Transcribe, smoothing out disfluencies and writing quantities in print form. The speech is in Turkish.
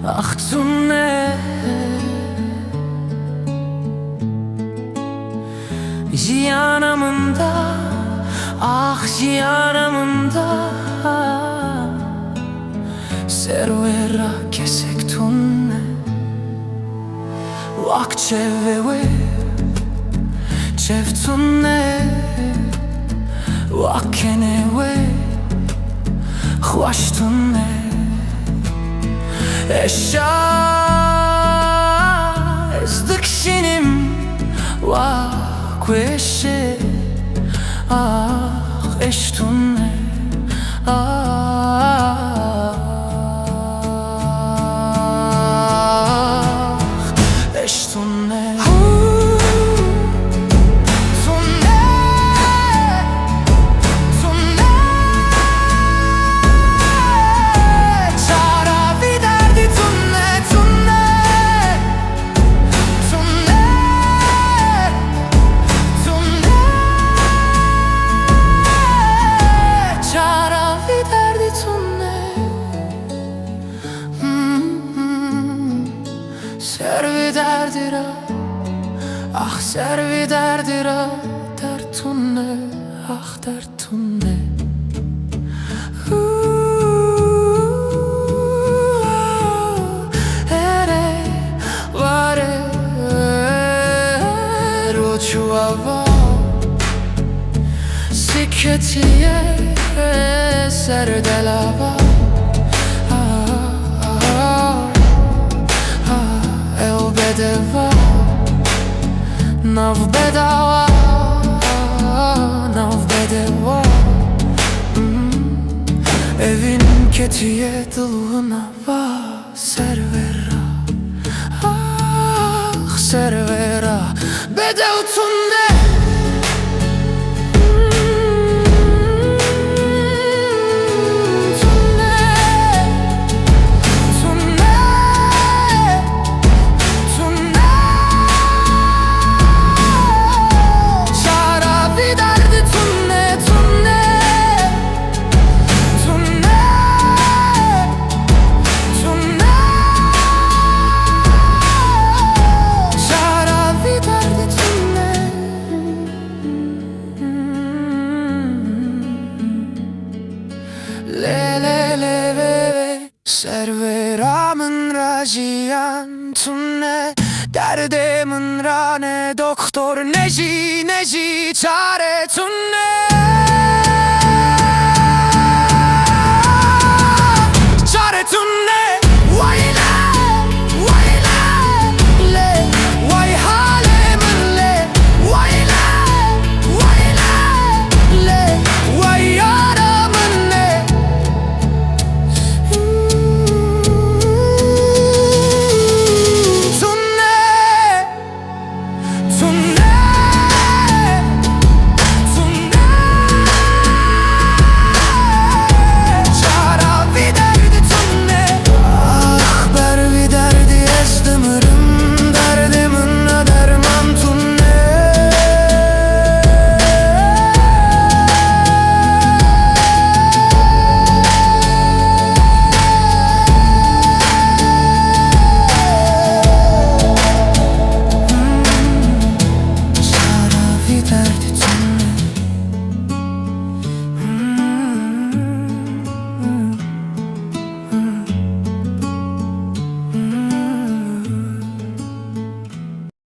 ah tunne. Cihanımda, ah cihanımda, servera kesek tunne. Vak çevve çev tunne, vak kenewe hoş tunne. Eşya ezdik şinim vak veşe, ah eş tunne, ah eş tunne. Servi derdira, ah servi derdira, der tunne, ah der tunne. Ere vare roçuava, siketiye serdelava. Bedava, nav bedava, nav bedava. Evin ketiye dılığına va servera, ah servera bedev tunne. Serveramın raciyan tunne, derdimin rane doktor neji neji çare tunne.